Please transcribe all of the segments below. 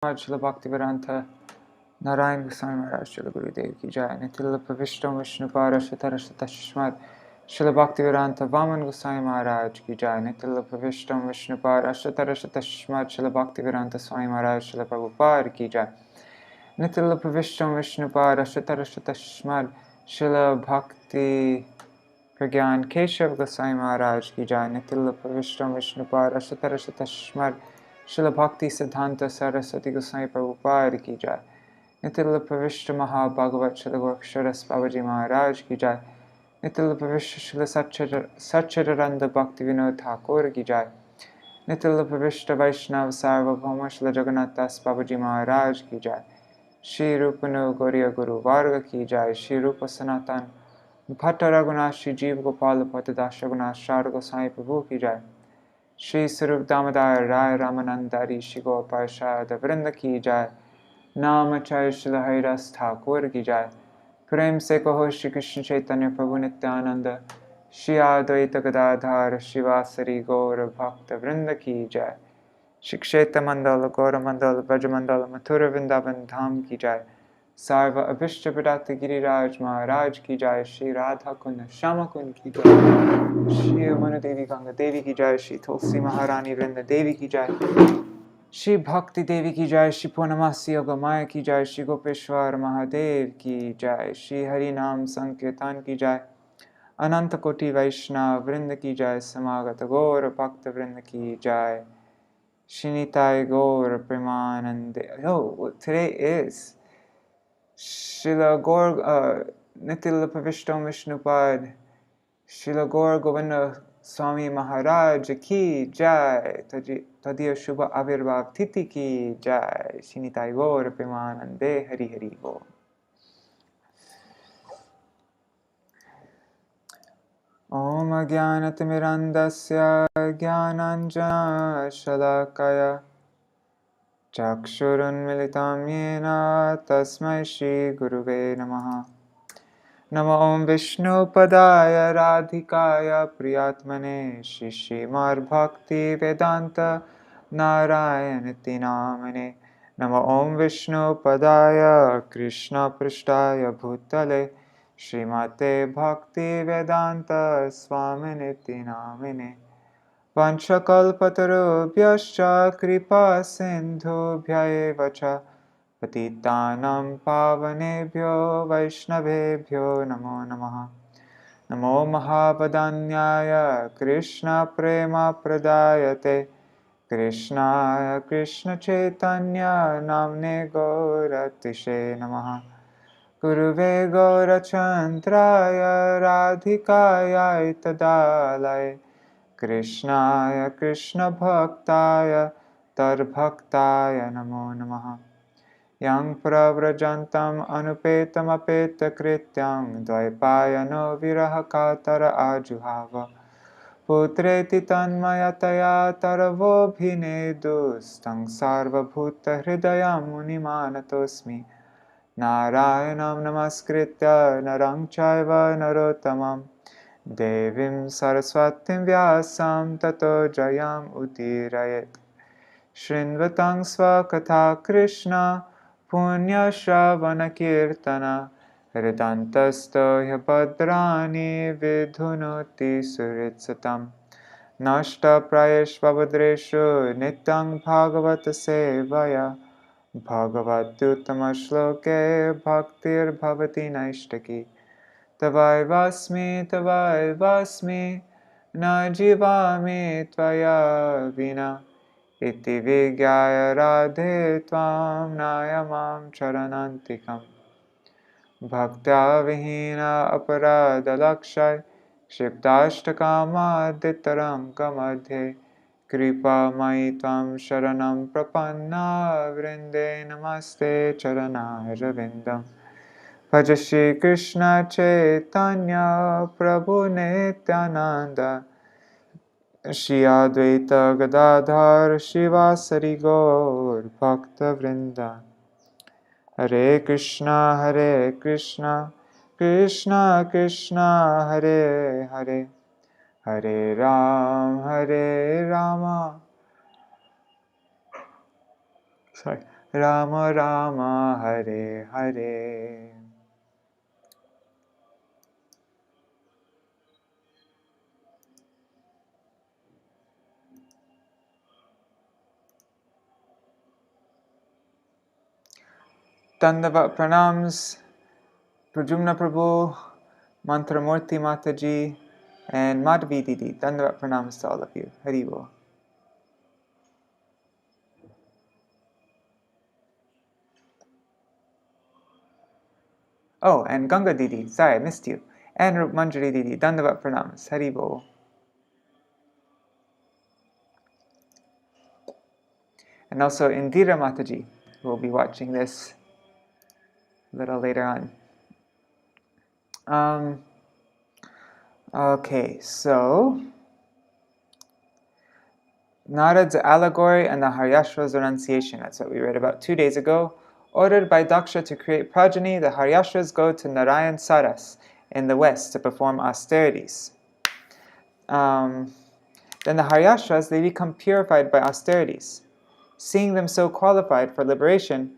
Shila Bhaktivedanta Narayan Goswami Maharaj Shila Gurudev ki jai. Nitila Pravishtam Vishnupara Shatarashata Shishmad Shila Bhaktivedanta Vaman Goswami Maharaj ki jai. Nitila Pravishtam Vishnupara Shatarashata Shishmad Shila Bhaktivedanta Swami Maharaj Shila Prabhupada ki jai. Nitila Pravishtam Vishnupara Shatarashata Shishmad Shila Bhakti Pragyan Keshav Goswami Maharaj ki jai. Nitila Pravishtam Vishnupara Shatarashata Shishmad Shila Bhakti Siddhanta Saraswati Goswami Prabhupada ki jai. Nitila Pravishta Maha-Bhagavat Shila Goraksharas Babaji Maharaj ki jai. Nitila Pravishta Shila Satchidananda Bhakti Vinod Thakur ki jai. Nitila Pravishta Vaishnav Sarvabhauma Shila Jagannath Das Babaji Maharaj ki jai. Shri Rupanu Gauriya Guru Varga ki jai. Shri Rupa Sanatan Bhatta Raghunath Shri Jeev Gopal Bhattadash Raghunath Shar Goswami Prabhu ki jai. Shri Sarup Damodar Rai Ramanandari Shri Gopal Vrinda ki jai. Namacharya Shila Haridas Thakur ki jai. Prem se kaho Shri Krishna Chaitanya Prabhu Nityananda Shri Advaita Gadadhar Shivasari Gaura Bhakta Vrinda ki jai. Shri Kshetra Mandala Gaura Mandala Vraja Mandala Mathura Vrindavan Dham ki jai. Sarva Abhishta Pradata Giriraj Maharaj ki jai. Shri Radha Kund Shama Kund ki jai. Shri Amana Devi Ganga Devi ki jai. Shri Tulsi Maharani Vrinda Devi ki jai. Shri Bhakti Devi ki jai. Shri Purnamasi Yoga Maya ki jai. Shri Gopeshwar Mahadev ki jai. Shri Hari Nam Sankirtan ki jai. Ananta Koti Vaishnav Vrinda ki jai. Samagata Gaur Bhakta Vrinda ki jai. Shinitai Gaur Premanande. Oh, today is Srila Gaur Nitila Pravishtam Vishnupad Srila Gaur Govinda Swami Maharaj ki jai. Tadiya Shubha Avirbhav Titi ki jai. Shinitai Gaur Premanande. Hari Hari Gaur. Om Ajnanatimirandasya Jnananjana Shalakaya Chakshurunmilitam Yena Tasmai Shri Guruve Namaha. Namo Om Vishnu Padaya Radhikaya Priyatmane Shri Śrīmad-Bhakti Vedanta Narayaniti Namane. Namo Om Vishnu Padaya Krishna Prishtaya Bhutale Śrīmate Bhakti Vedanta Swaminiti Namane. Vanchakalpatarubhyascha kripa sindhubhya eva cha patitanam pavanebhyo vaishnavebhyo namo namaha. Namo mahavadanyaya Krishna prema pradayate Krishnaya Krishna chaitanya namne gauratishe namaha. Guruve gaurachandraya radhikaya itadalaya Krishnaya Krishna Bhaktaya Tarbhaktaya Namo Namaha. Yang Pravrajantam Anupetam Apeta Krityam Dvaipayano Virahakatara Ajuhava Putreti Tanmayataya Taravo Bhinedustang Sarva Bhuta Hridayam Munimanatosmi Narayanam Namaskritya Narang Chaiva Narottamam Devim Saraswatim Vyasam Tato Jayam Udirayet. Shrinvatang Svakatha Krishna Punya Shravana Kirtana Hridantasto Hyabadrani Vidhunoti Suritsatam Nashta Prayeshvabhadreshu Nityang Bhagavata Sevaya Bhagavatuttama Shloke Bhaktir Bhavati Naishtaki Tavai vasmi, na jivami tvaya vina, iti vigyaya radhe tvam nayamam charanantikam. Bhaktya vihina aparada lakshay, kshiptashtakama dittaranka madhe, kripa mai tvam sharanam prapanna vrinde namaste charanaya ravindam. Bhaja Shri Krishna Chaitanya Prabhu Nityananda Shri Advaita Gadadhar Shivasari Gaur Bhakta Vrinda. Hare Krishna Krishna Krishna Hare Hare Hare Rama Rama Rama Hare Hare. Dandavat Pranams, Prajumna Prabhu, Mantramurti Mataji, and Madhavi Didi. Dandavat Pranams to all of you. Hari Bol. Oh, and Ganga Didi. Sorry, I missed you. And Rup Manjari Didi. Dandavat Pranams. Hari Bol. And also Indira Mataji, who will be watching this a little later on. Okay, so Narada's allegory and the Haryashva's renunciation. That's what we read about 2 days ago. Ordered by Dakṣa to create progeny, the Haryashvas go to Narayan Saras in the west to perform austerities. Then the Haryashvas, they become purified by austerities. Seeing them so qualified for liberation,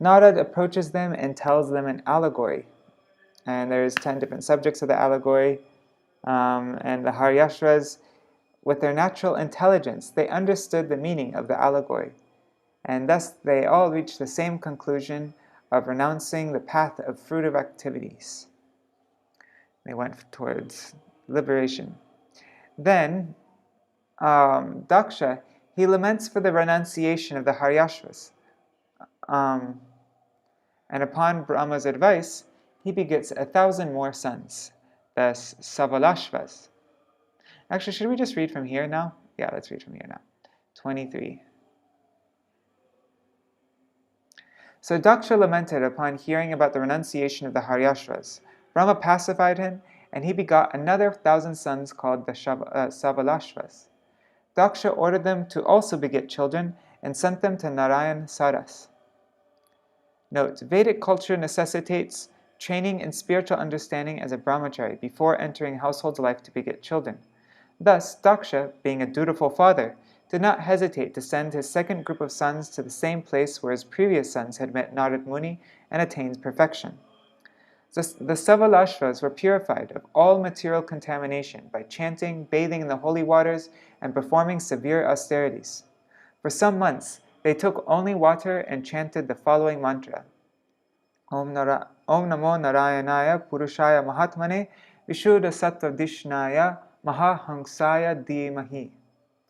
Narada approaches them and tells them an allegory. And there's 10 different subjects of the allegory. And the Haryashvas, with their natural intelligence, they understood the meaning of the allegory. And thus they all reached the same conclusion of renouncing the path of fruitive activities. They went towards liberation. Then, Dakṣa, he laments for the renunciation of the Haryashvas. And upon Brahma's advice, he begets 1,000 more sons, the Savalashvas. Actually, should we just read from here now? Yeah, let's read from here now. 23. So Dakṣa lamented upon hearing about the renunciation of the Haryashvas. Brahma pacified him, and he begot another 1,000 sons called the Savalashvas. Dakṣa ordered them to also beget children and sent them to Narayan Saras. Note, Vedic culture necessitates training in spiritual understanding as a brahmachari before entering household life to beget children. Thus, Dakṣa, being a dutiful father, did not hesitate to send his second group of sons to the same place where his previous sons had met Nārada Muni and attained perfection. The Savalashvas were purified of all material contamination by chanting, bathing in the holy waters, and performing severe austerities. For some months, they took only water and chanted the following mantra: Om Namo Narayanaya Purushaya Mahatmane Vishuddha Sattva Dishnaya Mahahangsaya Dhimahi.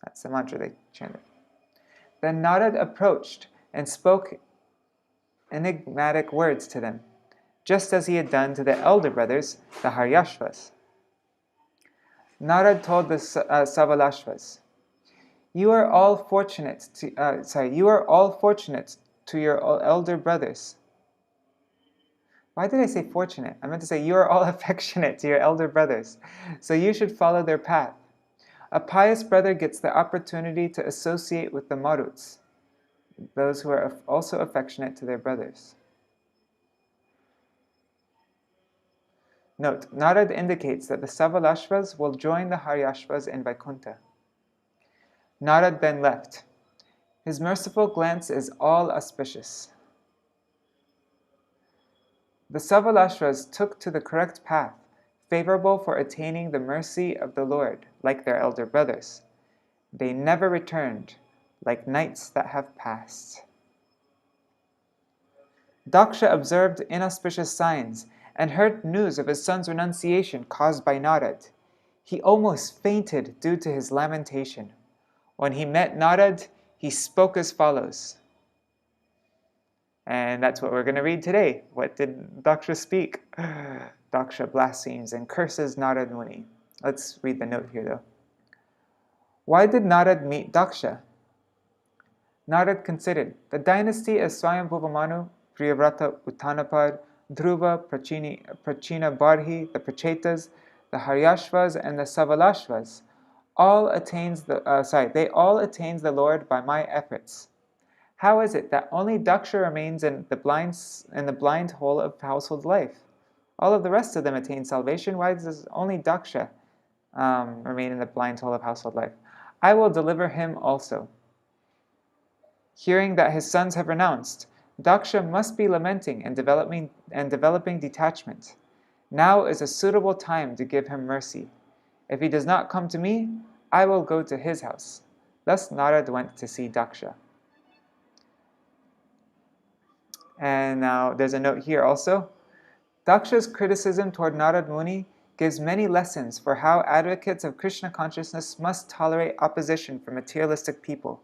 That's the mantra they chanted. Then Narada approached and spoke enigmatic words to them, just as he had done to the elder brothers, the Haryashvas. Narada told the Savalashvas, You are all fortunate to your elder brothers. Why did I say fortunate? I meant to say you are all affectionate to your elder brothers, so you should follow their path. A pious brother gets the opportunity to associate with the Maruts, those who are also affectionate to their brothers. Note, Narada indicates that the Savalashvas will join the Haryashvas in Vaikuntha. Narada then left. His merciful glance is all auspicious. The Savalashvas took to the correct path, favorable for attaining the mercy of the Lord, like their elder brothers. They never returned, like nights that have passed. Dakṣa observed inauspicious signs and heard news of his son's renunciation caused by Narada. He almost fainted due to his lamentation. When he met Narada, he spoke as follows. And that's what we're going to read today. What did Dakṣa speak? Dakṣa blasphemes and curses Nārada Muni. Let's read the note here though. Why did Narada meet Dakṣa? Narada considered the dynasty of Swayambhuva Priyavrata Uttanapad, Dhruva, Prachina Barhi, the Prachetas, the Haryashvas, and the Savalashvas all attains they all attains the Lord by my efforts. How is it that only Dakṣa remains in the blind hole of household life? All of the rest of them attain salvation. Why does only Dakṣa remain in the blind hole of household life? I will deliver him also. Hearing that his sons have renounced, Dakṣa must be lamenting and developing detachment. Now is a suitable time to give him mercy. If he does not come to me, I will go to his house. Thus Narad went to see Dakṣa. And now there's a note here also. Daksha's criticism toward Nārada Muni gives many lessons for how advocates of Krishna consciousness must tolerate opposition from materialistic people.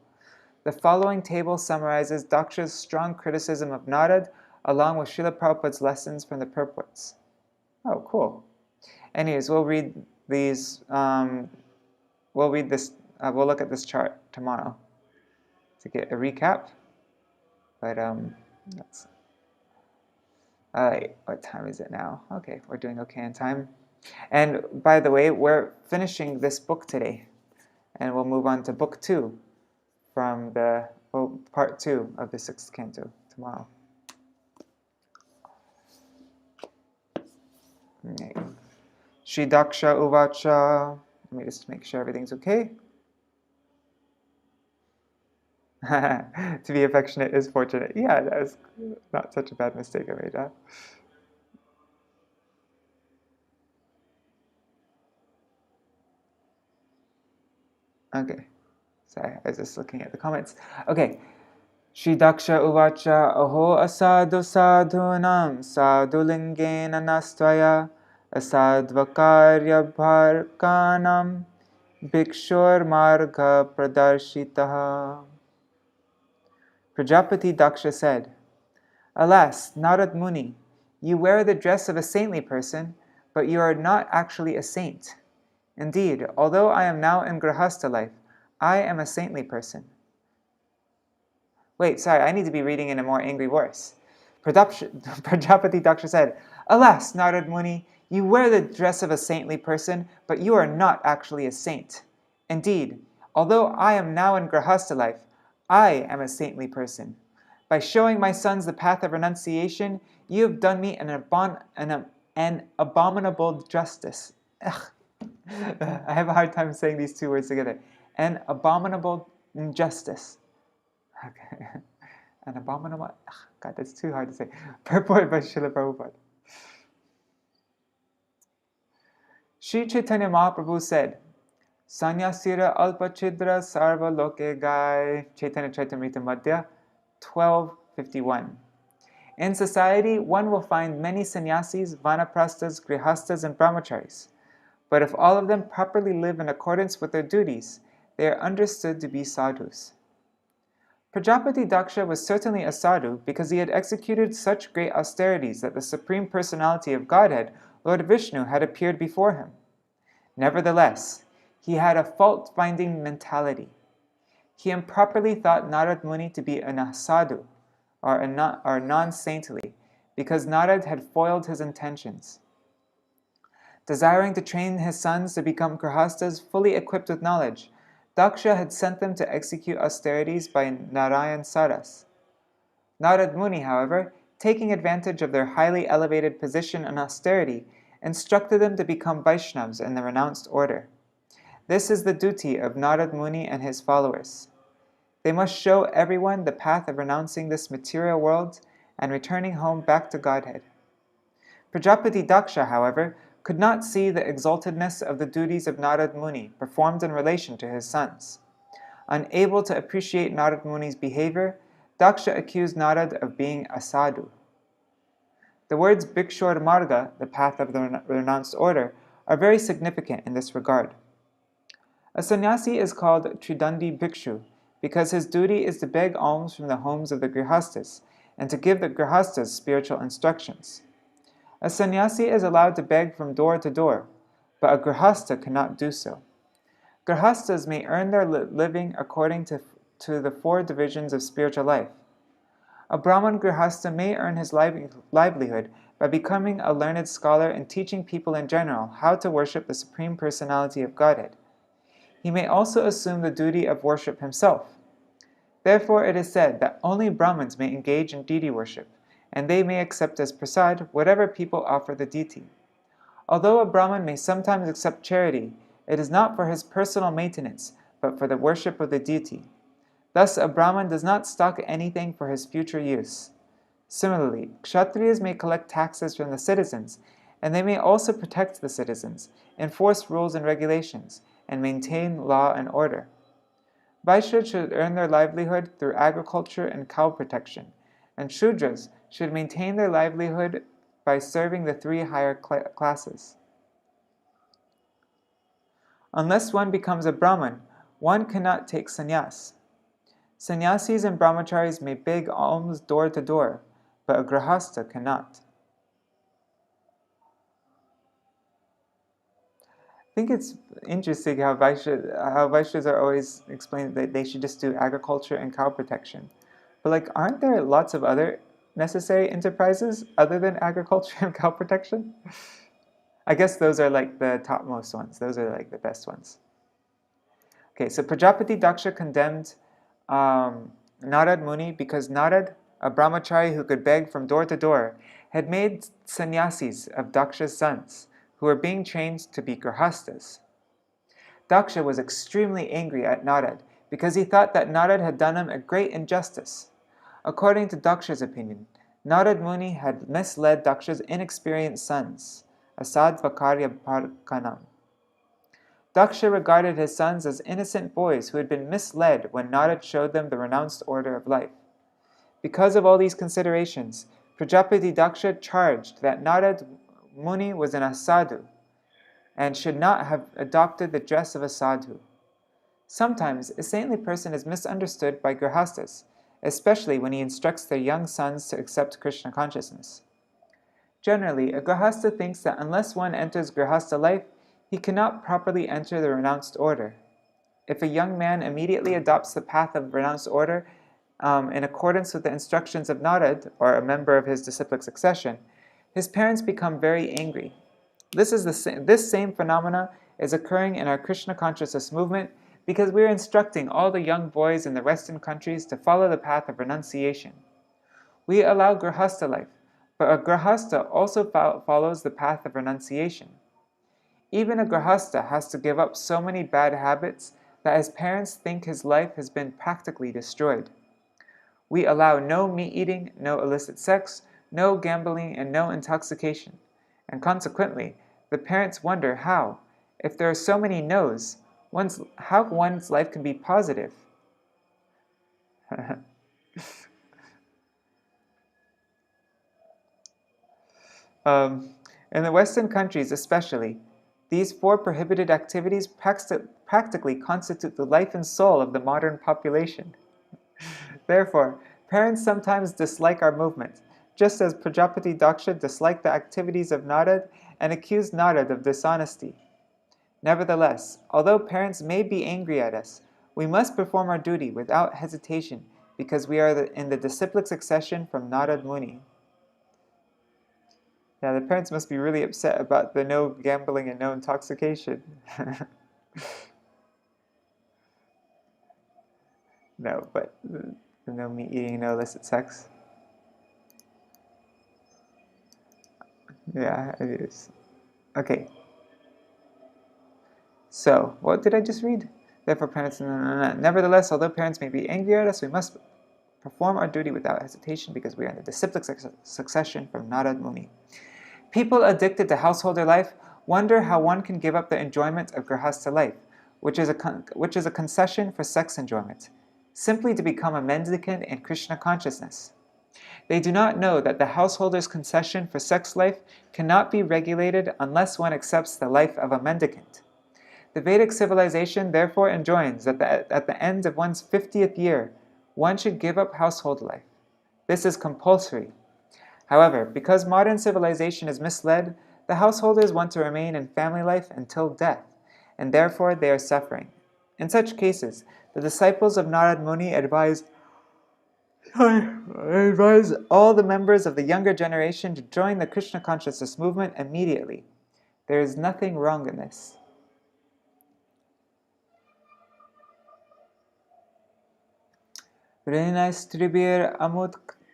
The following table summarizes Daksha's strong criticism of Narad, along with Srila Prabhupada's lessons from the purports. Oh, cool. Anyways, we'll read these. We'll read this. We'll look at this chart tomorrow to get a recap. But that's. What time is it now? Okay, we're doing okay on time. And by the way, we're finishing this book today, and we'll move on to book 2 from the part 2 of the 6th canto tomorrow. Okay. Shri Dakṣa Uvacha. Let me just make sure everything's okay. To be affectionate is fortunate. Yeah, that was not such a bad mistake I made. Huh? Okay. Sorry, I was just looking at the comments. Okay. Shri Dakṣa Uvacha Aho asadu sadhunam sadulingena nastvaya asadvakarya bharkanam bhikshur marga pradarshitaha. Prajapati Dakṣa said, Alas, Nārada Muni, you wear the dress of a saintly person, but you are not actually a saint. Indeed, although I am now in Grihastha life, I am a saintly person. Wait, sorry, I need to be reading in a more angry voice. Prajapati Dakṣa said, Alas, Nārada Muni, you wear the dress of a saintly person, but you are not actually a saint. Indeed, although I am now in Grihastha life, I am a saintly person. By showing my sons the path of renunciation, you have done me an abominable justice. Ugh. I have a hard time saying these two words together. An abominable injustice. Okay. An abominable... God, that's too hard to say. Purport by Srila Prabhupada. Sri Chaitanya Mahaprabhu said, Sanyasira alpa chidra sarva loke gai. Chaitanya Chaitamrita Madhya 12:51. In society, one will find many sannyasis, vanaprasthas, grihasthas, and brahmacharis. But if all of them properly live in accordance with their duties, they are understood to be sadhus. Prajapati Dakṣa was certainly a sadhu because he had executed such great austerities that the Supreme Personality of Godhead, Lord Vishnu, had appeared before him. Nevertheless, he had a fault-finding mentality. He improperly thought Nārada Muni to be an asadhu, or non-saintly, because Narad had foiled his intentions. Desiring to train his sons to become grihasthas fully equipped with knowledge, Dakṣa had sent them to execute austerities by Narayan Saras. Nārada Muni, however, taking advantage of their highly elevated position and austerity, instructed them to become Vaishnavas in the renounced order. This is the duty of Nārada Muni and his followers. They must show everyone the path of renouncing this material world and returning home back to Godhead. Prajapati Dakṣa, however, could not see the exaltedness of the duties of Nārada Muni performed in relation to his sons. Unable to appreciate Nārada Muni's behavior, Dakṣa accused Narad of being a sadhu. The words Bhikshur Marga, the path of the renounced order, are very significant in this regard. A sannyasi is called Tridandi Bhikshu because his duty is to beg alms from the homes of the grihasthas and to give the grihasthas spiritual instructions. A sannyasi is allowed to beg from door to door, but a grihastha cannot do so. Grihasthas may earn their living according to the 4 divisions of spiritual life. A Brahman grihastha may earn his livelihood by becoming a learned scholar and teaching people in general how to worship the Supreme Personality of Godhead. He may also assume the duty of worship himself. Therefore it is said that only Brahmins may engage in deity worship, and they may accept as prasad whatever people offer the deity. Although a Brahmin may sometimes accept charity, it is not for his personal maintenance, but for the worship of the deity. Thus, a Brahman does not stock anything for his future use. Similarly, Kshatriyas may collect taxes from the citizens, and they may also protect the citizens, enforce rules and regulations, and maintain law and order. Vaishyas should earn their livelihood through agriculture and cow protection, and Shudras should maintain their livelihood by serving the three higher classes. Unless one becomes a Brahman, one cannot take sannyas. Sannyasis and brahmacharis may beg alms door to door, but a grahastha cannot. I think it's interesting how Vaishyas are always explaining that they should just do agriculture and cow protection. But aren't there lots of other necessary enterprises other than agriculture and cow protection? I guess those are the topmost ones. Those are the best ones. Okay, so Prajapati Dakṣa condemned Nārada Muni because Nārada, a brahmachari who could beg from door to door, had made sannyasis of Dakṣa's sons, who were being trained to be grahastas. Dakṣa was extremely angry at Nārada because he thought that Nārada had done him a great injustice. According to Dakṣa's opinion, Nārada Muni had misled Dakṣa's inexperienced sons, asadvakarya bharkanam. Dakṣa regarded his sons as innocent boys who had been misled when Nārada showed them the renounced order of life. Because of all these considerations, Prajapati Dakṣa charged that Nārada Muni was an asadhu and should not have adopted the dress of a sadhu. Sometimes a saintly person is misunderstood by grahastas, especially when he instructs their young sons to accept Krishna consciousness. Generally, a grahasta thinks that unless one enters grahasta life, he cannot properly enter the renounced order. If a young man immediately adopts the path of renounced order in accordance with the instructions of Nārada, or a member of his disciplic succession, his parents become very angry. This same phenomena is occurring in our Krishna consciousness movement because we are instructing all the young boys in the Western countries to follow the path of renunciation. We allow grahasta life, but a grahasta also follows the path of renunciation. Even a grahasta has to give up so many bad habits that his parents think his life has been practically destroyed. We allow no meat eating, no illicit sex, no gambling, and no intoxication. And consequently, the parents wonder how, if there are so many no's, how one's life can be positive. In the Western countries especially, these four prohibited activities practically constitute the life and soul of the modern population. Therefore, parents sometimes dislike our movement, just as Prajapati Dakṣa disliked the activities of Nārada and accused Nārada of dishonesty. Nevertheless, although parents may be angry at us, we must perform our duty without hesitation because we are in the disciplic succession from Nārada Muni. Yeah, the parents must be really upset about the no gambling and no intoxication. No, but no meat eating, no illicit sex. Yeah, it is. Okay. So, what did I just read? Therefore, parents, nevertheless, although parents may be angry at us, we must perform our duty without hesitation because we are in the disciplic succession from Nārada Muni. People addicted to householder life wonder how one can give up the enjoyment of grahasta life, which is a concession for sex enjoyment, simply to become a mendicant in Krishna consciousness. They do not know that the householder's concession for sex life cannot be regulated unless one accepts the life of a mendicant. The Vedic civilization therefore enjoins that at the end of one's 50th year, one should give up household life. This is compulsory. However, because modern civilization is misled, the householders want to remain in family life until death, and therefore they are suffering. In such cases, the disciples of Nārada Muni advise all the members of the younger generation to join the Krishna consciousness movement immediately. There is nothing wrong in this. Rinaistribir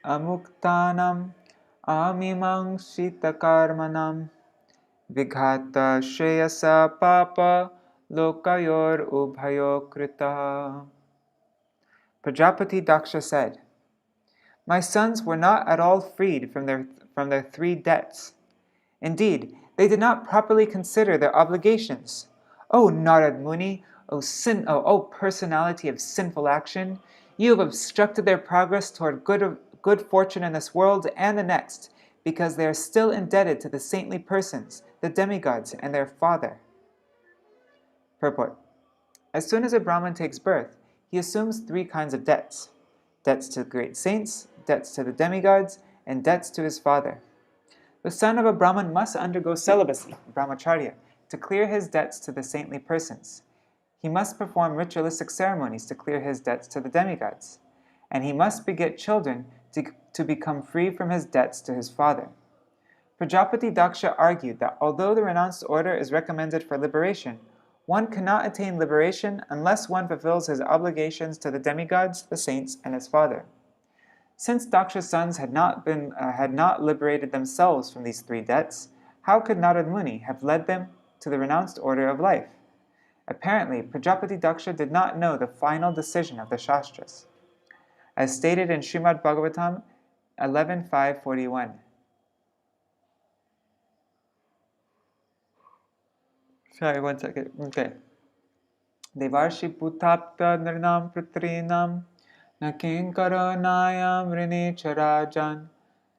amuktanam amimang shitakarmanam vighata shreyasa papa lokayor ubhayo krita. Prajapati Dakṣa said, "My sons were not at all freed from their three debts. Indeed, they did not properly consider their obligations. O Nārada Muni, O personality of sinful action, you have obstructed their progress toward good fortune in this world and the next, because they are still indebted to the saintly persons, the demigods, and their father." Purport. As soon as a Brahmin takes birth, he assumes three kinds of debts: debts to the great saints, debts to the demigods, and debts to his father. The son of a Brahmin must undergo celibacy, brahmacharya, to clear his debts to the saintly persons. He must perform ritualistic ceremonies to clear his debts to the demigods. And he must beget children to become free from his debts to his father. Prajapati Dakṣa argued that although the renounced order is recommended for liberation, one cannot attain liberation unless one fulfills his obligations to the demigods, the saints, and his father. Since Dakṣa's sons had not liberated themselves from these three debts, how could Nārada Muni have led them to the renounced order of life? Apparently, Prajapati Dakṣa did not know the final decision of the Shastras. As stated in Śrīmad-Bhāgavatam 11.5.41. Sorry, one second. Okay. Devarshi Bhutapta Nirnam Pritrinam Nakin Karonayam Rini Charajan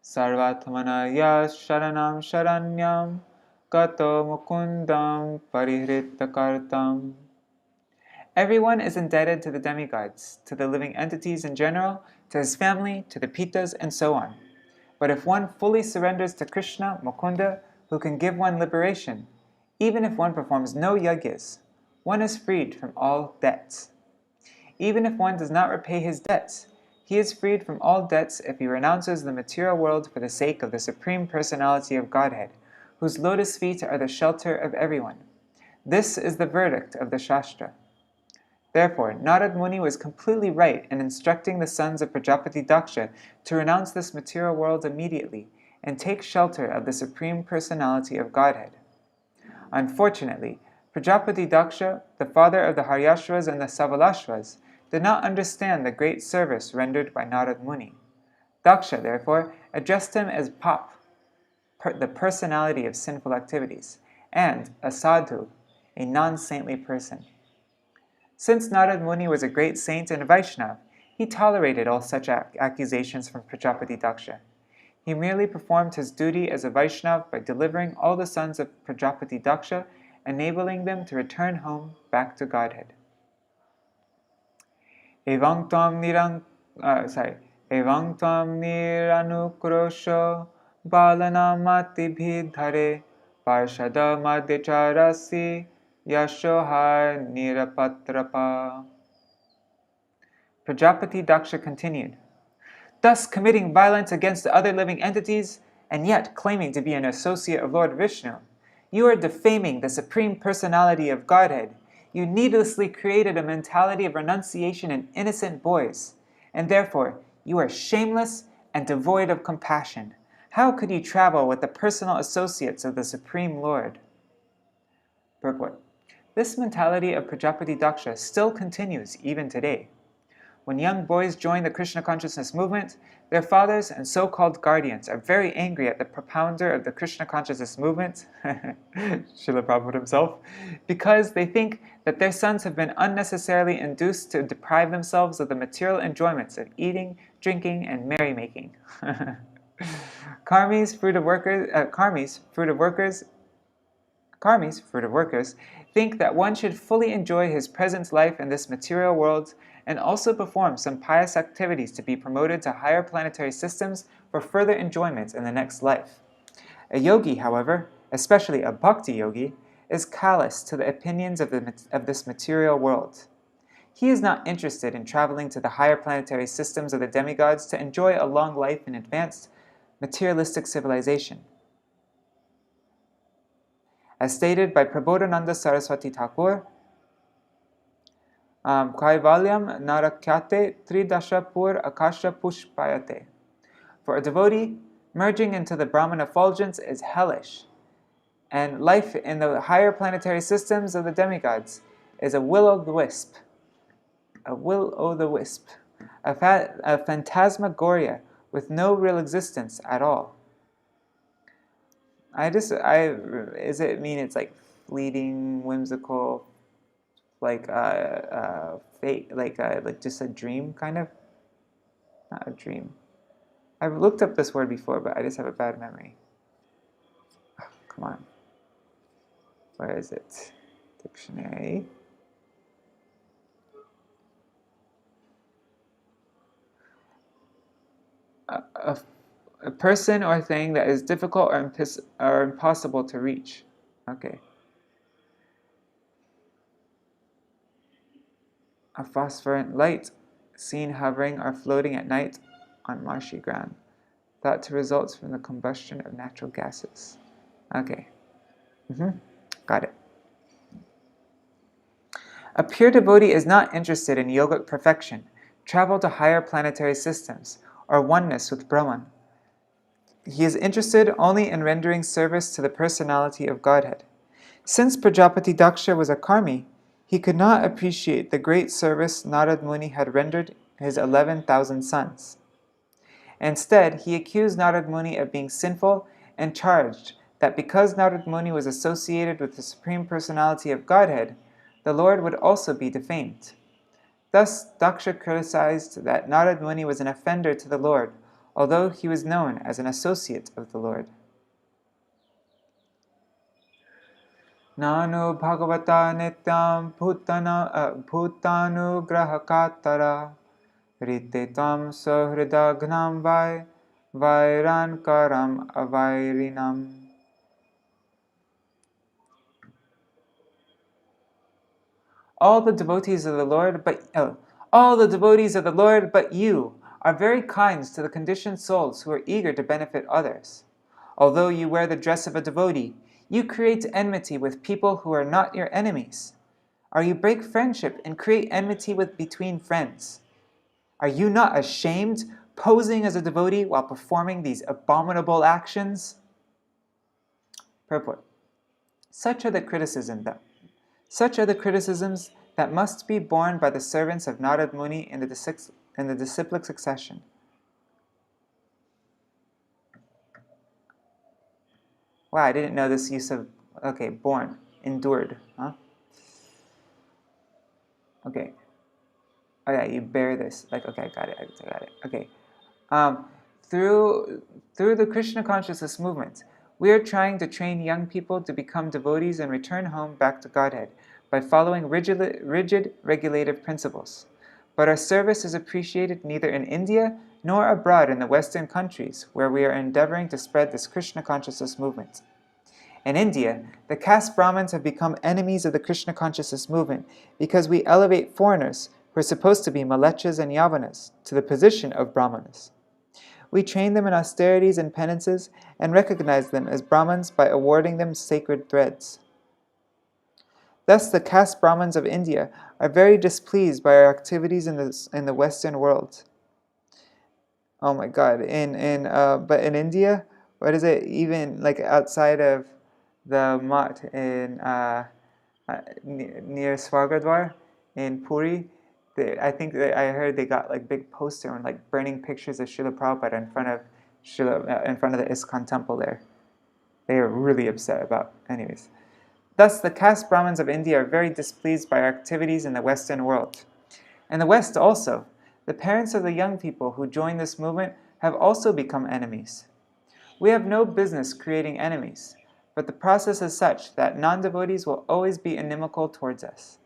Sarvatmanaya Sharanam Sharanyam Kato Mukundam Parihritakartam. Everyone is indebted to the demigods, to the living entities in general, to his family, to the Pitas, and so on. But if one fully surrenders to Krishna, Mukunda, who can give one liberation, even if one performs no yagyas, one is freed from all debts. Even if one does not repay his debts, he is freed from all debts if he renounces the material world for the sake of the Supreme Personality of Godhead, whose lotus feet are the shelter of everyone. This is the verdict of the Shastra. Therefore, Nārada Muni was completely right in instructing the sons of Prajapati Dakṣa to renounce this material world immediately and take shelter of the Supreme Personality of Godhead. Unfortunately, Prajapati Dakṣa, the father of the Haryashvas and the Savalashvas, did not understand the great service rendered by Nārada Muni. Dakṣa, therefore, addressed him as Pap, the personality of sinful activities, and a sadhu, a non-saintly person. Since Nārada Muni was a great saint and a Vaishnava, he tolerated all such accusations from Prajapati Dakṣa. He merely performed his duty as a Vaishnava by delivering all the sons of Prajapati Dakṣa, enabling them to return home back to Godhead. Evang tvam niranukrosho balanamati bhidhare parshada madhyacharasi yashohar nirapatrapa. Prajapati Dakṣa continued, thus committing violence against other living entities and yet claiming to be an associate of Lord Vishnu, you are defaming the Supreme Personality of Godhead. You needlessly created a mentality of renunciation in innocent boys, and therefore you are shameless and devoid of compassion. How could you travel with the personal associates of the Supreme Lord? Purport. This mentality of Prajapati Dakṣa still continues even today. When young boys join the Krishna consciousness movement, their fathers and so-called guardians are very angry at the propounder of the Krishna consciousness movement, Srila Prabhupada himself, because they think that their sons have been unnecessarily induced to deprive themselves of the material enjoyments of eating, drinking, and merrymaking. Karmis, fruit of workers, think that one should fully enjoy his present life in this material world and also perform some pious activities to be promoted to higher planetary systems for further enjoyment in the next life. A yogi, however, especially a bhakti yogi, is callous to the opinions of this material world. He is not interested in traveling to the higher planetary systems of the demigods to enjoy a long life in advanced materialistic civilization. As stated by Prabodhananda Saraswati Thakur, Kaivalyam narakyate tridashapur akasha pushpayate. For a devotee, merging into the Brahman effulgence is hellish, and life in the higher planetary systems of the demigods is a will-o'-the-wisp. A will-o'-the-wisp. a phantasmagoria with no real existence at all. Does it mean it's like fleeting, whimsical, like fake, like just a dream kind of? Not a dream. I've looked up this word before, but I just have a bad memory. Come on. Where is it? Dictionary. A person or thing that is difficult or impossible to reach. Okay. A phosphorescent light seen hovering or floating at night on marshy ground, thought to result from the combustion of natural gases. Okay. Got it. A pure devotee is not interested in yogic perfection, travel to higher planetary systems, or oneness with Brahman. He is interested only in rendering service to the personality of Godhead. Since Prajapati Dakṣa was a karmi, he could not appreciate the great service Nārada Muni had rendered his 11,000 sons. Instead, he accused Nārada Muni of being sinful and charged that because Nārada Muni was associated with the Supreme Personality of Godhead, the Lord would also be defamed. Thus, Dakṣa criticized that Nārada Muni was an offender to the Lord, although he was known as an associate of the Lord. Nāno Bhāgavata nityam bhutanugrahakatara rite tam sohridagnam vairankaram avairinam. All the devotees of the Lord but you are very kind to the conditioned souls who are eager to benefit others. Although you wear the dress of a devotee, you create enmity with people who are not your enemies. Or you break friendship and create enmity between friends. Are you not ashamed, posing as a devotee while performing these abominable actions? Purport. Such are the criticisms that must be borne by the servants of Nārada Muni in the disciplic succession. Wow, I didn't know this use of, born, endured, huh? Okay. Oh yeah, you bear this. I got it. Okay. Through the Krishna consciousness movement, we are trying to train young people to become devotees and return home back to Godhead by following rigid regulative principles. But our service is appreciated neither in India nor abroad in the Western countries where we are endeavoring to spread this Krishna consciousness movement. In India, the caste Brahmins have become enemies of the Krishna consciousness movement because we elevate foreigners who are supposed to be Malechas and Yavanas to the position of Brahmanas. We train them in austerities and penances and recognize them as Brahmins by awarding them sacred threads. Thus, the caste Brahmins of India are very displeased by our activities in the Western world. Oh my God! But in India, what is it? Even like outside of the Mat in near Swargadwar in Puri, I think I heard they got like big poster and like burning pictures of Srila Prabhupada in front of the ISKCON temple there. They are really upset about. Anyways. Thus, the caste Brahmins of India are very displeased by our activities in the Western world. In the West also, the parents of the young people who join this movement have also become enemies. We have no business creating enemies, but the process is such that non-devotees will always be inimical towards us.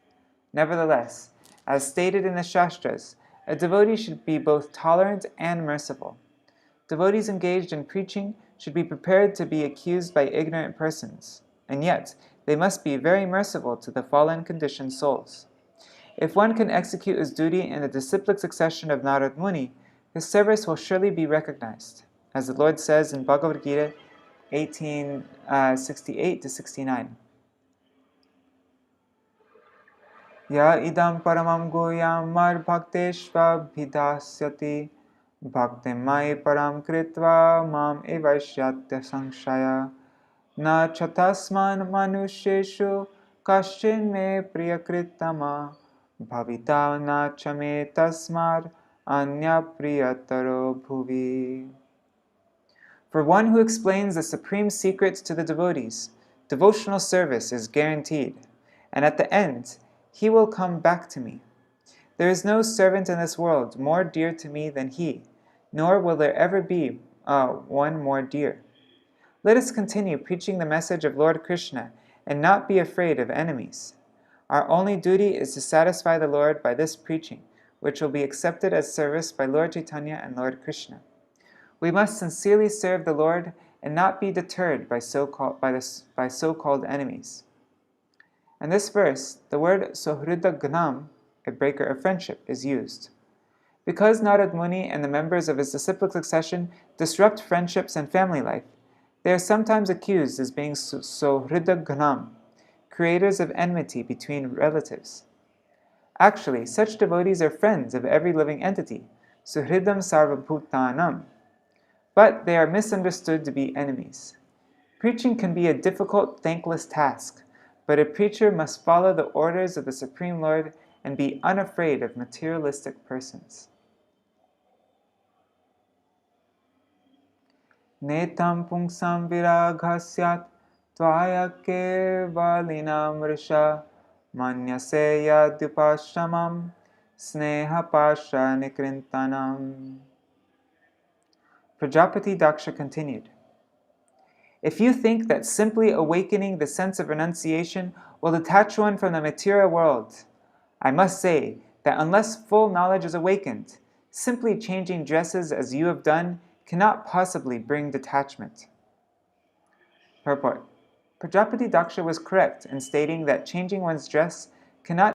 Nevertheless, as stated in the Shastras, a devotee should be both tolerant and merciful. Devotees engaged in preaching should be prepared to be accused by ignorant persons, and yet they must be very merciful to the fallen conditioned souls. If one can execute his duty in the disciplic succession of Nārada Muni, his service will surely be recognized, as the Lord says in Bhagavad Gita 18:68-69. Ya idam paramam goyam mar bhakteshva bhidasyati bhaktimai param kritva mam evaishyatya sanshaya na chatasman manusheshu kaschin me priyakritama bhavita na chame tasmar anya priyataro bhuvi. For one who explains the supreme secrets to the devotees, devotional service is guaranteed, and at the end, he will come back to me. There is no servant in this world more dear to me than he, nor will there ever be one more dear. Let us continue preaching the message of Lord Krishna and not be afraid of enemies. Our only duty is to satisfy the Lord by this preaching, which will be accepted as service by Lord Chaitanya and Lord Krishna. We must sincerely serve the Lord and not be deterred by so-called enemies. In this verse, the word sohrida gnam, a breaker of friendship, is used. Because Nārada Muni and the members of his disciplic succession disrupt friendships and family life, they are sometimes accused as being sohrida gnam, creators of enmity between relatives. Actually, such devotees are friends of every living entity, suhridam sarvabhutanam, but they are misunderstood to be enemies. Preaching can be a difficult, thankless task, but a preacher must follow the orders of the Supreme Lord and be unafraid of materialistic persons. Netam pungsam viraghasyat tvaya kevalinam risha manyaseya dupashamam sneha pasha nikrintanam. Prajapati Dakṣa continued, if you think that simply awakening the sense of renunciation will detach one from the material world, I must say that unless full knowledge is awakened, simply changing dresses as you have done cannot possibly bring detachment. Purport. Prajapati Dakṣa was correct in stating that changing one's dress cannot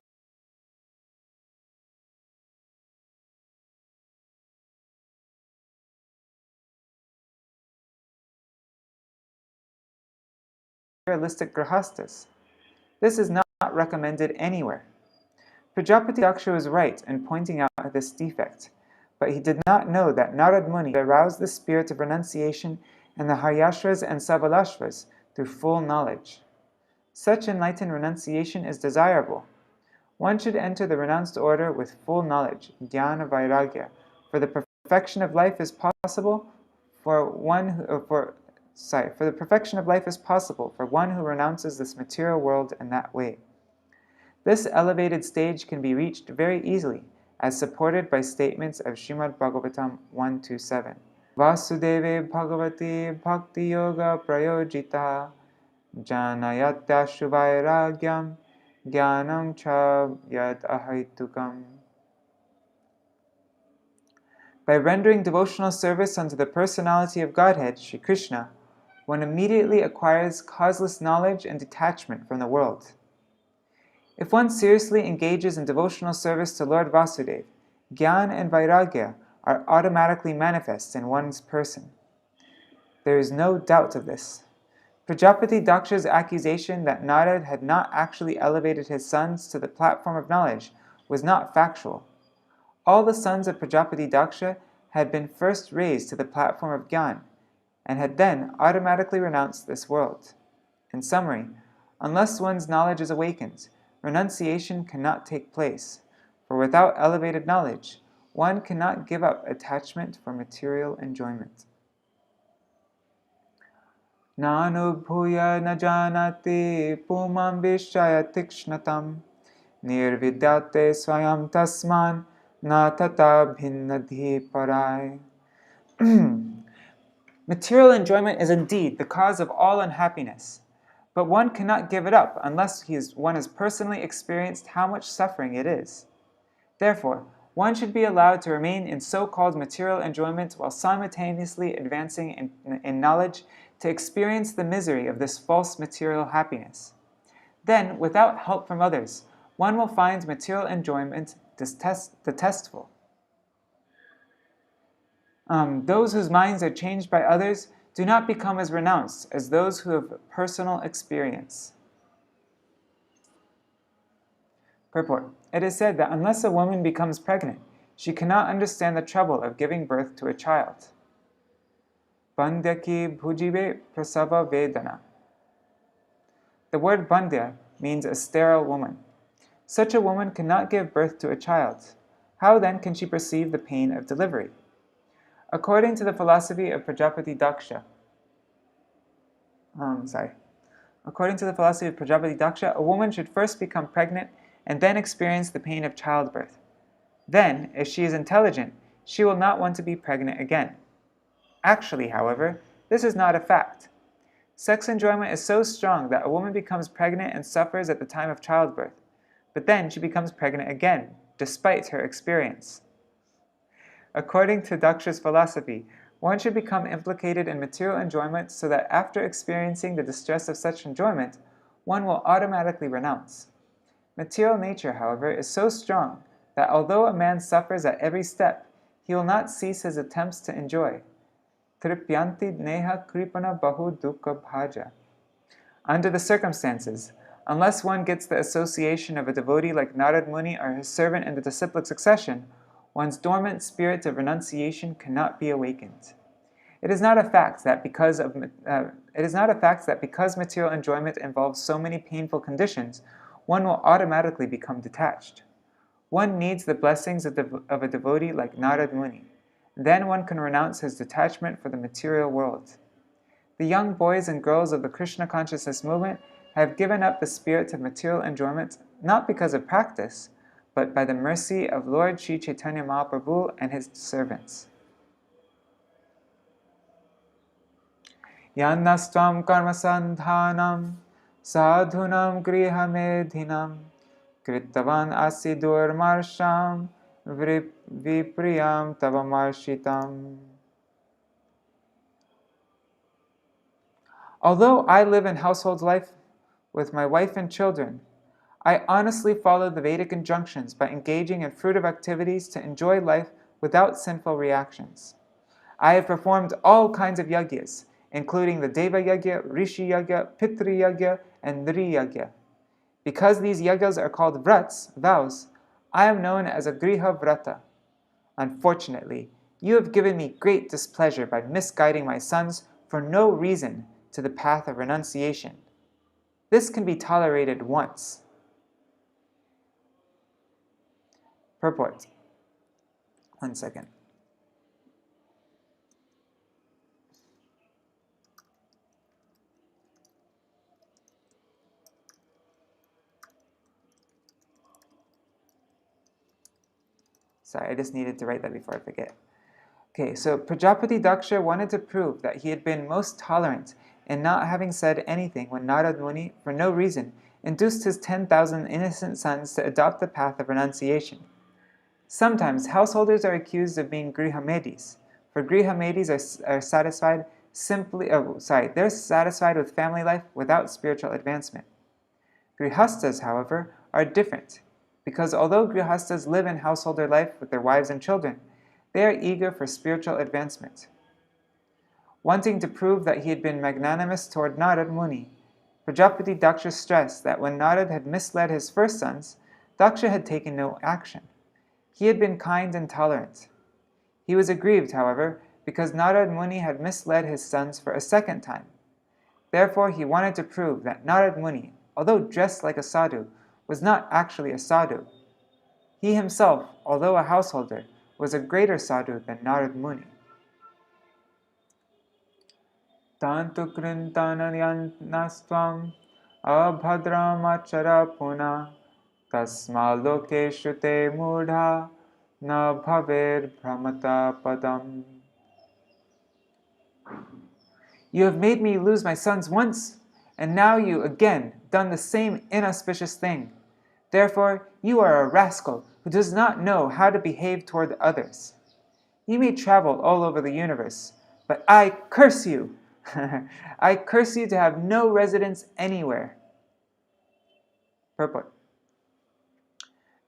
materialistic grahastas. This is not recommended anywhere. Prajapati Dakṣa was right in pointing out this defect, but he did not know that Nārada Muni aroused the spirit of renunciation in the Haryashvas and Sabalashvas through full knowledge. Such enlightened renunciation is desirable. One should enter the renounced order with full knowledge, jnana vairagya, for the perfection of life is possible for one who renounces this material world in that way. This elevated stage can be reached very easily, as supported by statements of Śrīmad-Bhāgavatam 1-7. Vasudeve Bhagavati Bhakti Yoga Prayojita Janayatya Vairagyam Jnanam Cha Yad Ahaitukam. By rendering devotional service unto the personality of Godhead, Sri Krishna, one immediately acquires causeless knowledge and detachment from the world. If one seriously engages in devotional service to Lord Vasudeva, Jnana and Vairagya are automatically manifest in one's person. There is no doubt of this. Prajapati Daksha's accusation that Narada had not actually elevated his sons to the platform of knowledge was not factual. All the sons of Prajapati Daksha had been first raised to the platform of Jnana, and had then automatically renounced this world. In summary, unless one's knowledge is awakened, renunciation cannot take place, for without elevated knowledge, one cannot give up attachment for material enjoyment. Nanubhuya najanati pumam vishaya tikshnatam nirvidyate swayam tasman na tata bhinnadhi parai. Material enjoyment is indeed the cause of all unhappiness, but one cannot give it up unless one has personally experienced how much suffering it is. Therefore, one should be allowed to remain in so-called material enjoyment while simultaneously advancing in knowledge to experience the misery of this false material happiness. Then, without help from others, one will find material enjoyment detestable. Those whose minds are changed by others do not become as renounced as those who have personal experience. Purport. It is said that unless a woman becomes pregnant, she cannot understand the trouble of giving birth to a child. Bandyaki bhujive prasava vedana. The word bandya means a sterile woman. Such a woman cannot give birth to a child. How then can she perceive the pain of delivery? According to the philosophy of Prajapati Dakṣa, a woman should first become pregnant and then experience the pain of childbirth. Then, if she is intelligent, she will not want to be pregnant again. Actually, however, this is not a fact. Sex enjoyment is so strong that a woman becomes pregnant and suffers at the time of childbirth, but then she becomes pregnant again, despite her experience. According to Dakṣa's philosophy, one should become implicated in material enjoyment so that after experiencing the distress of such enjoyment, one will automatically renounce. Material nature, however, is so strong that although a man suffers at every step, he will not cease his attempts to enjoy. Tripyanti neha kripana bahu dukkha bhaja. Under the circumstances, unless one gets the association of a devotee like Nārada Muni or his servant in the disciplic succession, one's dormant spirit of renunciation cannot be awakened. It is not a fact that because material enjoyment involves so many painful conditions, one will automatically become detached. One needs the blessings of a devotee like Nārada Muni. Then one can renounce his detachment for the material world. The young boys and girls of the Krishna consciousness movement have given up the spirit of material enjoyment not because of practice, but by the mercy of Lord Sri Chaitanya Mahaprabhu and his servants. Yannastvam karmasandhanam sadhunam grihamedhinam krittavan asi durmarsham vipriyam tavamarshitam. Although I live in household life with my wife and children, I honestly follow the Vedic injunctions by engaging in fruitive activities to enjoy life without sinful reactions. I have performed all kinds of yagyas, including the Deva Yagya, Rishi Yagya, Pitri Yagya, and Nri Yagya. Because these yagyas are called vrats, vows, I am known as a Griha Vrata. Unfortunately, you have given me great displeasure by misguiding my sons for no reason to the path of renunciation. This can be tolerated once. Purport. 1 second. Sorry, I just needed to write that before I forget. Okay, so Prajapati Dakṣa wanted to prove that he had been most tolerant in not having said anything when Nārada Muni, for no reason, induced his 10,000 innocent sons to adopt the path of renunciation. Sometimes householders are accused of being grihamedis, for grihamedis are satisfied they're satisfied with family life without spiritual advancement. Grihastas, however, are different, because although grihastas live in householder life with their wives and children, they are eager for spiritual advancement. Wanting to prove that he had been magnanimous toward Nārada Muni, Prajapati Dakṣa stressed that when Nārada had misled his first sons, Dakṣa had taken no action. He had been kind and tolerant. He was aggrieved, however, because Nārada Muni had misled his sons for a second time. Therefore, he wanted to prove that Nārada Muni, although dressed like a sadhu, was not actually a sadhu. He himself, although a householder, was a greater sadhu than Nārada Muni. Tantu krintanyanastvam abhadram achara puna tasma lokeshu te mudha na bhaver brahmata padam. You have made me lose my sons once, and now you again done the same inauspicious thing. Therefore, you are a rascal who does not know how to behave toward others. You may travel all over the universe, but I curse you! I curse you to have no residence anywhere. Purport.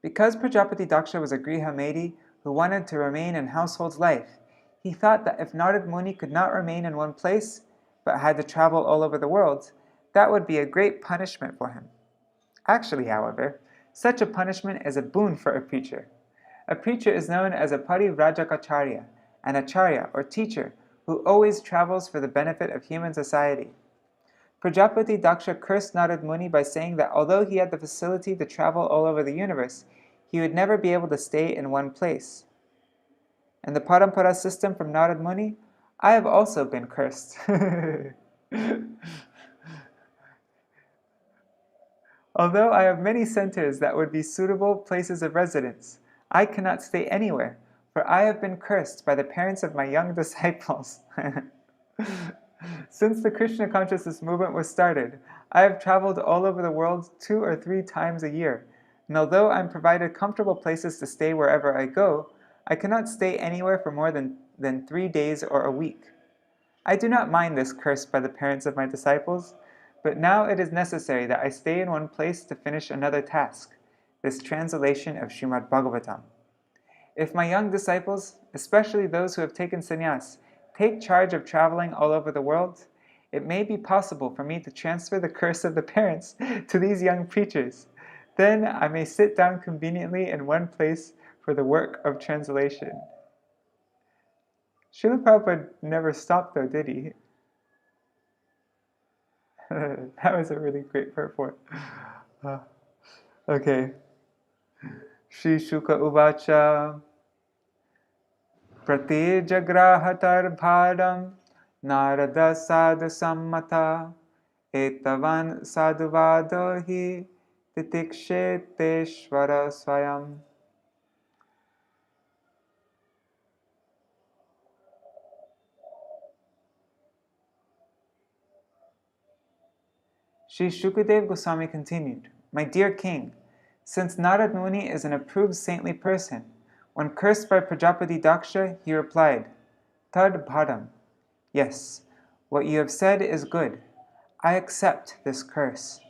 Because Prajapati Dakṣa was a Grihamedi who wanted to remain in household life, he thought that if Nārada Muni could not remain in one place, but had to travel all over the world, that would be a great punishment for him. Actually, however, such a punishment is a boon for a preacher. A preacher is known as a Parivrajakacharya, an acharya or teacher who always travels for the benefit of human society. Prajapati Dakṣa cursed Nārada Muni by saying that although he had the facility to travel all over the universe, he would never be able to stay in one place. In the Parampara system from Nārada Muni, I have also been cursed. Although I have many centers that would be suitable places of residence, I cannot stay anywhere, for I have been cursed by the parents of my young disciples. Since the Krishna consciousness movement was started, I have traveled all over the world 2 or 3 times a year, and although I'm provided comfortable places to stay wherever I go, I cannot stay anywhere for more than 3 days or a week. I do not mind this curse by the parents of my disciples, but now it is necessary that I stay in one place to finish another task, this translation of Śrīmad-Bhāgavatam. If my young disciples, especially those who have taken sannyas, take charge of traveling all over the world, it may be possible for me to transfer the curse of the parents to these young preachers. Then I may sit down conveniently in one place for the work of translation. Srila Prabhupada never stopped though, did he? That was a really great purport. Okay. Shri Shuka Uvacha Prati Jagrahatar Bhadam Nārada Sadhu Sammata Etavan Sadhuvadohi Titikshete Swayam. Sri Shukadev Goswami continued, My dear king, since Nārada Muni is an approved saintly person, when cursed by Prajapati Dakṣa, he replied, Tad bhadam. Yes, what you have said is good. I accept this curse.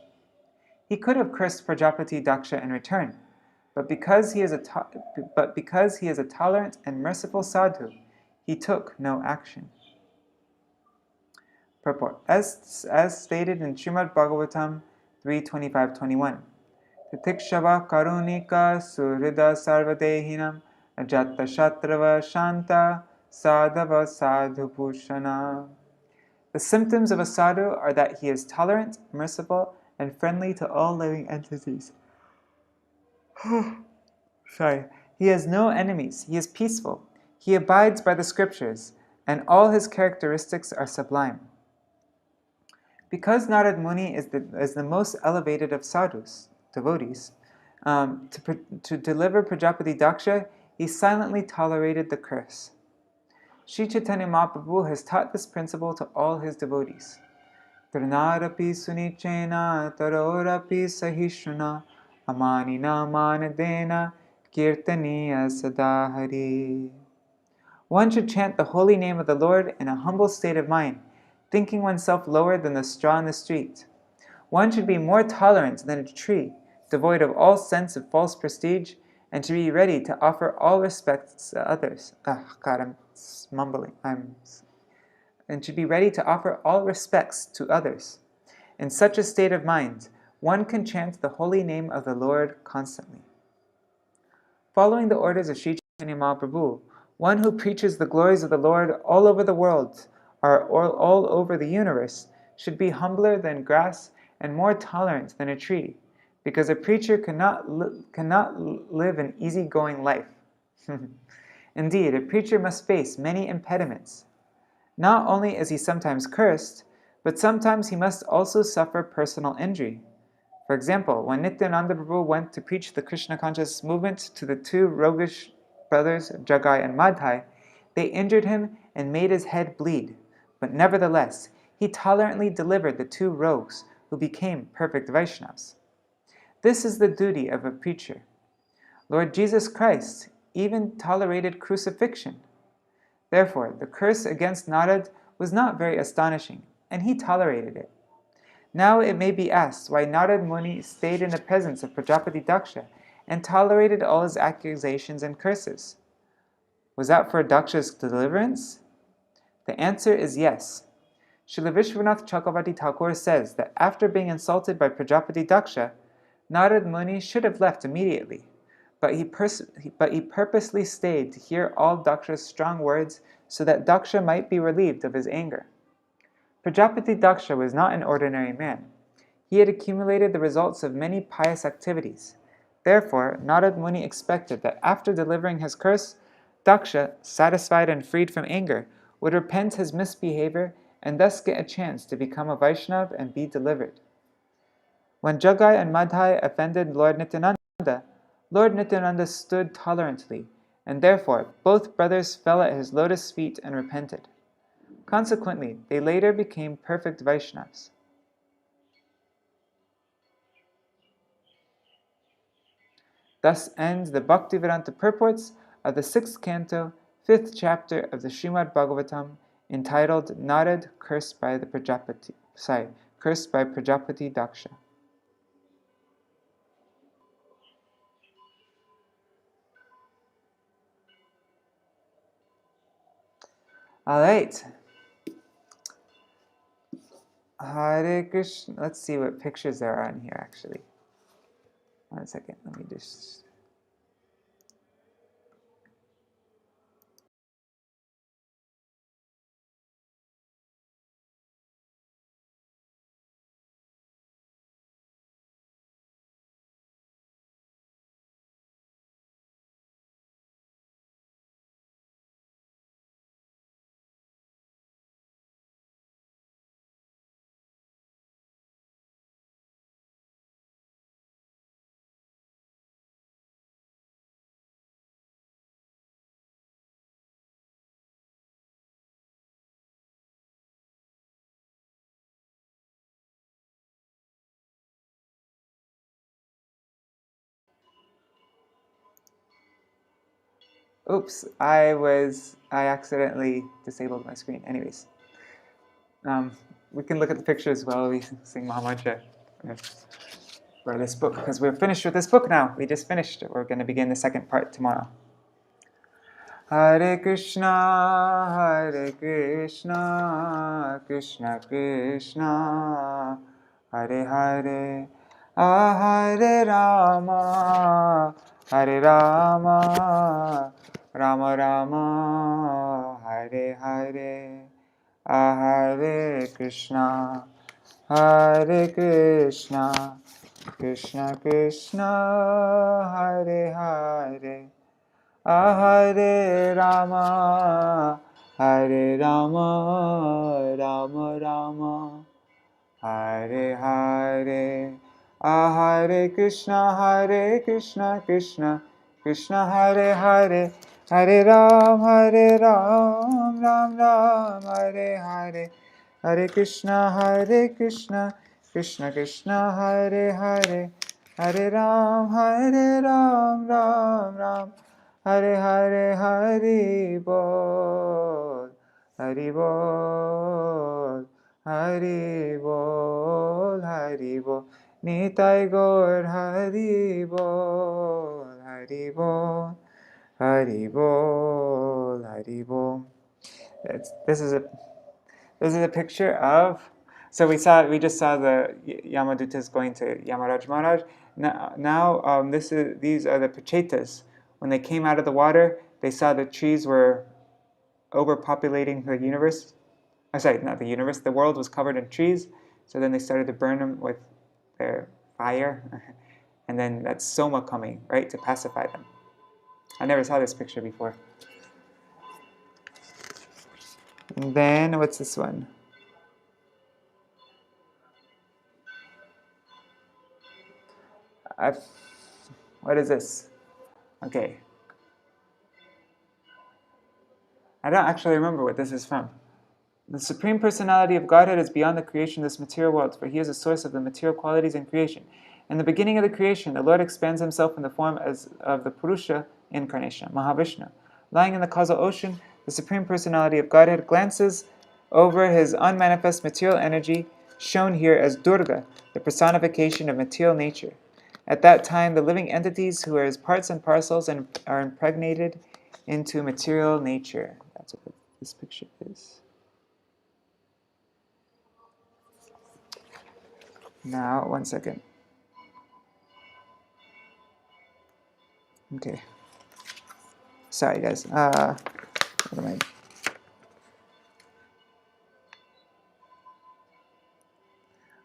He could have cursed Prajapati Dakṣa in return, but because he is a tolerant and merciful sadhu, he took no action. Purport. As stated in Śrīmad-Bhāgavatam 3:25-21, Titikshava karunika surida sarvadehinam ajatta shatrava shanta sadhava sadhubhushana. The symptoms of a sadhu are that he is tolerant, merciful, and friendly to all living entities. He has no enemies, he is peaceful, he abides by the scriptures, and all his characteristics are sublime. Because Nārada Muni is the most elevated of sadhus, devotees, to deliver Prajapati Dakṣa, he silently tolerated the curse. Sri Chaitanya Mahaprabhu has taught this principle to all his devotees. Tarnarapi sunichena tarorapi sahishruna amanina manadena kirtaniya sadahari. One should chant the holy name of the Lord in a humble state of mind, thinking oneself lower than the straw in the street. One should be more tolerant than a tree, devoid of all sense of false prestige, and to be ready to offer all respects to others. I'm mumbling. And should be ready to offer all respects to others. In such a state of mind, one can chant the holy name of the Lord constantly. Following the orders of Sri Chaitanya Mahaprabhu, one who preaches the glories of the Lord all over the world, or all over the universe, should be humbler than grass and more tolerant than a tree, because a preacher cannot live an easygoing life. Indeed, a preacher must face many impediments. Not only is he sometimes cursed, but sometimes he must also suffer personal injury. For example, when Nityananda Prabhu went to preach the Krishna conscious movement to the 2 roguish brothers, Jagai and Madhai, they injured him and made his head bleed. But nevertheless, he tolerantly delivered the 2 rogues, who became perfect Vaishnavas. This is the duty of a preacher. Lord Jesus Christ even tolerated crucifixion. Therefore, the curse against Narad was not very astonishing, and he tolerated it. Now it may be asked why Nārada Muni stayed in the presence of Prajapati Dakṣa and tolerated all his accusations and curses. Was that for Daksha's deliverance? The answer is yes. Srila Vishwanath Chakravarti Thakur says that after being insulted by Prajapati Dakṣa, Nārada Muni should have left immediately, but he purposely stayed to hear all Daksha's strong words so that Daksha might be relieved of his anger. Prajapati Dakṣa was not an ordinary man. He had accumulated the results of many pious activities. Therefore, Nārada Muni expected that after delivering his curse, Dakṣa, satisfied and freed from anger, would repent his misbehavior and thus get a chance to become a Vaishnava and be delivered. When Jagai and Madhai offended Lord Nityananda, Lord Nityananda stood tolerantly, and therefore both brothers fell at his lotus feet and repented. Consequently, they later became perfect Vaishnavas. Thus ends the Bhaktivedanta purports of the 6th canto, 5th chapter of the Śrīmad-Bhāgavatam, entitled Narad cursed by Prajapati Dakṣa. All right. Hare Krishna. Let's see what pictures there are in here, actually. 1 second. Let me just... Oops, I accidentally disabled my screen. Anyways, we can look at the pictures while we sing Mahamantra for this book, because we're finished with this book now. We just finished it. We're going to begin the second part tomorrow. Hare Krishna, Krishna Krishna, Hare Hare, Hare Rama, Hare Rama, Rama Rama, Hare Hare, Hare Krishna, Krishna Krishna, Hare Hare, Hare Rama, Hare Rama, Rama Rama, Hare Hare, Hare Krishna, Krishna Krishna, Hare Hare, Hare Ram, Ram Ram, Hare Hare, Hare Krishna, Krishna Krishna, Hare Hare, Hare Ram, Ram Ram, Hare Hare, Hari Bol, Hari Bol, Hari Bol, Hari Bol, Nitai Gaur, Hari Bol, Hari Bol, Hari Bol, Hari Bol. This is a picture of. So we just saw the Yamadutas going to Yamaraj Maharaj. Now these are the Pachetas. When they came out of the water, they saw the trees were overpopulating the universe. Sorry, not the universe. The world was covered in trees. So then they started to burn them with their fire. And then that's Soma coming, right, to pacify them. I never saw this picture before. And then, what's this one? What is this? Okay. I don't actually remember what this is from. The Supreme Personality of Godhead is beyond the creation of this material world, for He is the source of the material qualities in creation. In the beginning of the creation, the Lord expands Himself in the form of the Purusha incarnation, Mahavishnu. Lying in the causal ocean, the Supreme Personality of Godhead glances over His unmanifest material energy, shown here as Durga, the personification of material nature. At that time, the living entities who are His parts and parcels and are impregnated into material nature. That's what this picture is. Now, 1 second. Okay. Sorry, guys. What am I?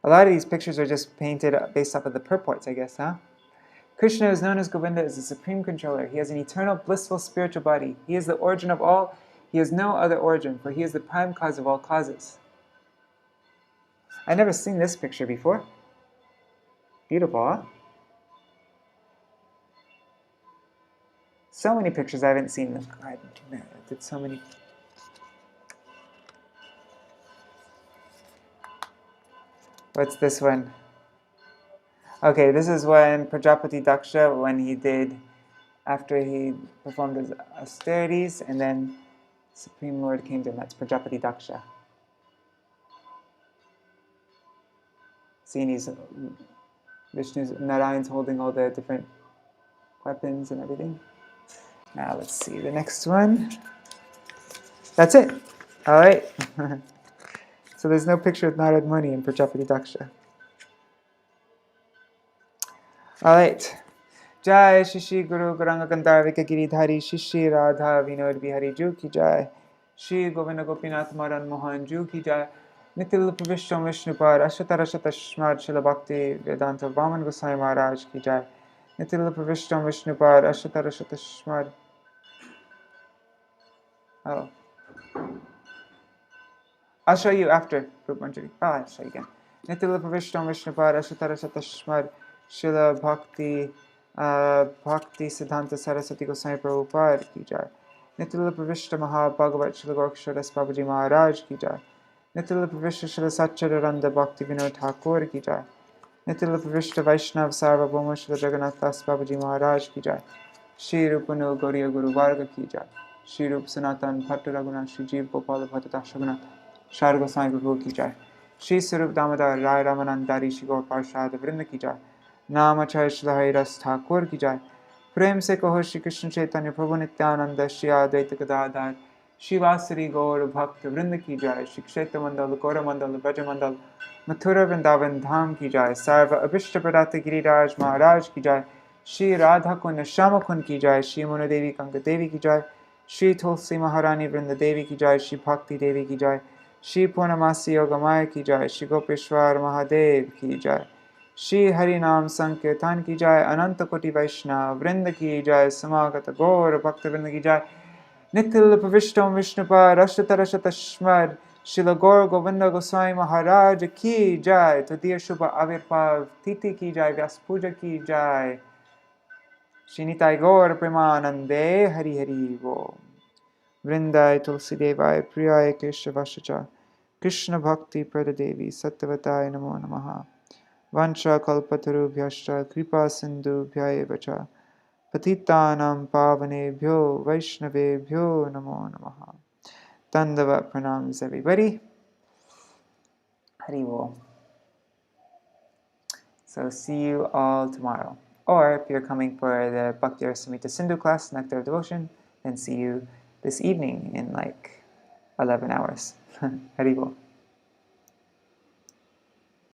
A lot of these pictures are just painted based off of the purports, I guess, huh? Krishna is known as Govinda as the supreme controller. He has an eternal, blissful spiritual body. He is the origin of all. He has no other origin, for he is the prime cause of all causes. I've never seen this picture before. Beautiful, huh? So many pictures I haven't seen. I did so many. What's this one? Okay, this is when Prajapati Dakṣa, when he did, after he performed his austerities, and then Supreme Lord came to him. That's Prajapati Dakṣa. Seeing he's Vishnu's, Narayan's holding all the different weapons and everything. Now let's see the next one. That's it. All right. So there's no picture of Nārada Muni in Prajapati Dakṣa. All right. Jai Shri Guru Gauranga Gandharvika Giridhari Shri Radha Vinod Bihari Ju Ki Jai. Shri Govinda Gopinath Madan Mohan Ju Ki Jai. Nitil Vishnu Vishnupad Ashatara Shatashmad Shila Bhakti Vedanta Vaman Gosai Maharaj Ki Jai. Nitil Vishnu Vishnupad Ashatara Shatashmad. Oh. I'll show you after Group Manjari. I'll show you again. Nitil Vishnu Vishnupad Ashatara Shatashmad Shila Bhakti Siddhanta Saraswati Gosai Prabhupada Ki Jai. Nitil Pravishta Maha Bhagavat Shila Gorksharas Babaji Maharaj Ki Jai. Nitil Pravishta Shila Satchiraranda Bhakti Vinod Thakur Ki Jai. Nitil Pravishta Vaishnav Sarvabhauma Shila Jagannath Das Babaji Maharaj Ki Jai. Shri Rupanu Gauriya Guru Varga Ki Jai. Shri Rup Sanatan Bhattu Raghunath Shri Jeev Gopal Bhatta Dashagunath Shar Gosai Guru Ki Jai. Shri Sarup Damodar Rai Ramanandari Shri Gaur Parshad Vrinda Ki Jai. Namachay Shri Haridas Thakur Ki Jai. प्रेम से कहो श्री कृष्ण चैतन्य प्रभु नित्यानंद श्री अद्वैत गदाधर शिवासरी गौर भक्त वृंद की जय। श्री क्षेत्र मंडल गौर मंडल ब्रज मंडल मथुरा वृंदावन धाम की जय। सर्व अभिष्ट प्रदाता गिरिराज महाराज की जय। श्री राधा कुंड श्याम कुंड की जय। श्री मुनि देवी कंक देवी की जय। श्री तुलसी महारानी वृंद देवी की जय। श्री भक्ति देवी की जय। श्री पूर्णमासी योगमाया की जय। श्री गोपेश्वर महादेव की जय। श्री हरि नाम संकीर्तन की जय। अनंत कोटि वैष्णव वृंद की जय। समागत गौर भक्त वृंद की जय। निखिल प्रविष्टम विष्णुपाद अष्टतर शतस्मर शिल गौर गोविंद गोसाई महाराज की जय। तृतीय शुभ आविर्भाव तिथि की जय। व्यास पूजा की जय। श्री निताय गौर प्रेमानंदे हरि हरि वो। वृंदाय तुलसी देवाय प्रियाय केशवाशचा कृष्ण भक्ति प्रद देवी सत्यवताय नमो नमः। वंशकल्पतरुभ्यश्च कृपा सिन्धुभ्यैव च पतितानां पावनेभ्यो वैष्णवेभ्यो नमो नमः। Dandavat pranams everybody. Hari Bol. So see you all tomorrow. Or if you're coming for the Bhakti Rasamrita Sindhu class, Nectar of Devotion, then see you this evening in like 11 hours. Hari Bol.